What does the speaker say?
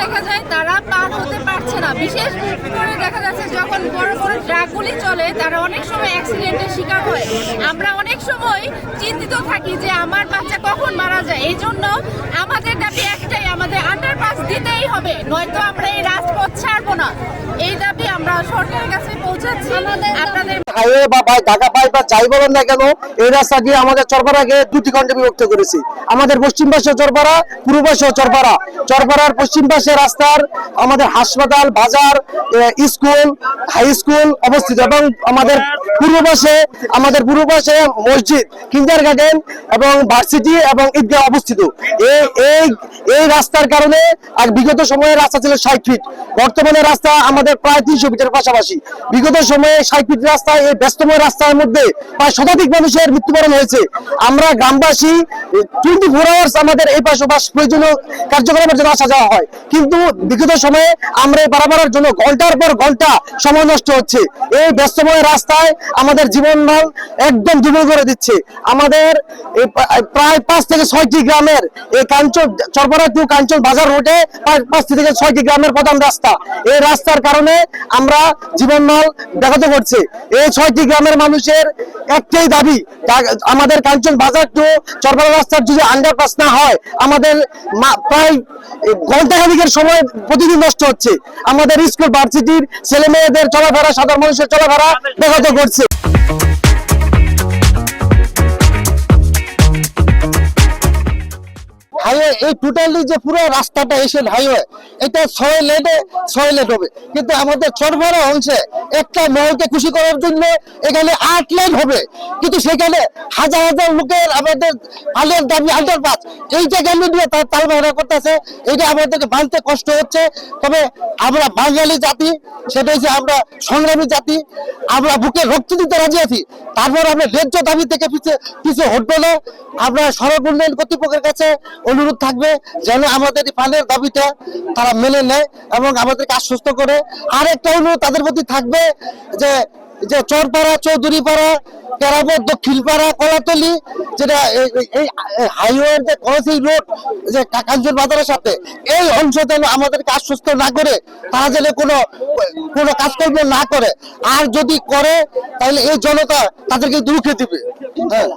দেখা যায় তারা পার হতে পারছে না। বিশেষ করে দেখা যাচ্ছে যখন বড় বড় ট্রাকগুলি চলে তারা অনেক সময় অ্যাক্সিডেন্টের শিকার হয়। আমরা অনেক সময় চিন্তিত থাকি যে আমার বাচ্চা কখন মারা যায়। এই জন্য আমাদের দাবি একটাই, আমাদের আন্ডারপাস দিতেই হবে, নয়তো আমরা এই রাজপথ ছাড়বো না। এই দাবি আমরা সরকারের কাছে পৌঁছাচ্ছি। আপনাদের হাইওয়ে বা ঢাকা বাইপাস যাই বলেন না কেন, এই রাস্তা দিয়ে আমাদের চরপাড়াকে দুটি খণ্ডে বিভক্ত করেছি। আমাদের পশ্চিম পাশে চরপাড়া, পূর্ব পাশে চরপাড়া। চরপাড়ার পশ্চিম পাশে রাস্তার আমাদের হাসপাতাল, বাজার, স্কুল, হাই স্কুল অবস্থিত এবং আমাদের পূর্ব পাশে মসজিদ, কিন্ডার গার্ডেন এবং ভার্সিটি এবং ঈদগাহ অবস্থিত। এই রাস্তার কারণে আর বিগত সময়ে রাস্তা ছিল 60 ফিট, বর্তমানে রাস্তা আমাদের প্রায় 300 ফিটের পাশাপাশি। বিগত সময়ে 60 ফিট রাস্তায়, এই ব্যস্তময় রাস্তার মধ্যে প্রায় শতাধিক মানুষের মৃত্যুবরণ হয়েছে। আমরা গ্রামবাসী 24 আওয়ার্স আমাদের এই পাশে প্রয়োজনীয় কার্যক্রমের জন্য আসা যাওয়া হয়, কিন্তু বিগত সময়ে আমরা এই পারাপারের জন্য ঘন্টার পর ঘন্টা সময় নষ্ট হচ্ছে। এই ব্যস্তময় রাস্তায় আমাদের জীবনমান একদম দুর্বল করে দিচ্ছে। আমাদের প্রায় 5 থেকে 6টি গ্রামের এই চরপাড়া টু কাঞ্চন বাজার রোডে 5 থেকে 6টি গ্রামের প্রধান রাস্তা। এই রাস্তার কারণে আমরা জীবনমান ব্যাহত করছে। এই 6টি গ্রামের মানুষের একটাই দাবি, আমাদের কাঞ্চন বাজার টু চরপাড়া রাস্তার যদি আন্ডারপাস না হয় আমাদের প্রায় ঘন্টাখানিকের সময় প্রতিদিন নষ্ট হচ্ছে। আমাদের স্কুল, ভার্সিটির ছেলে মেয়েদের চলাফেরা, সাধারণ মানুষের চলাফেরা ব্যাহত করছে। হাইওয়ে এই টোটালি যে পুরো রাস্তাটা এশিয়ান হাইওয়ে, এটা 6 লেন হবে, কিন্তু আমাদের চরপাড়া অংশে একটা মহলকে খুশি করার জন্য এখানে 8 লেন হবে, কিন্তু সেখানে হাজার হাজার লোকের আমাদের আলের দাবি আন্ডারপাস, এই জায়গাগুলো নিয়ে তার তালবাহানা করতেছে। এটা আমাদেরকে মানতে কষ্ট হচ্ছে। তবে আমরা বাঙালি জাতি, সেটা হচ্ছে আমরা সংগ্রামী জাতি, আমরা বুকে রক্ত দিতে রাজি আছি। তারপর আমরা ন্যায্য দাবি থেকে পিছু হটবো না। আমরা সড়ক উন্নয়ন কর্তৃপক্ষের কাছে অনুরোধ থাকবে যেন আমাদের এই পানের দাবিটা তারা মেনে নেয় এবং আমাদেরকে আশ্বস্ত করে। আর একটা অনুরোধ তাদের প্রতি থাকবে যে চরপাড়া, চৌধুরীপাড়া, কেরাবত, দক্ষিণপাড়া, কলাতলি, যেটা এই হাইওয়ের যে ক্রসিং রোড যে কাঞ্চন বাজারের সাথে, এই অংশ যেন আমাদেরকে আশ্বস্ত না করে, তারা যেন কোনো কাজকর্ম না করে। আর যদি করে তাহলে এই জনতা তাদেরকে রুখে দিবে। হ্যাঁ।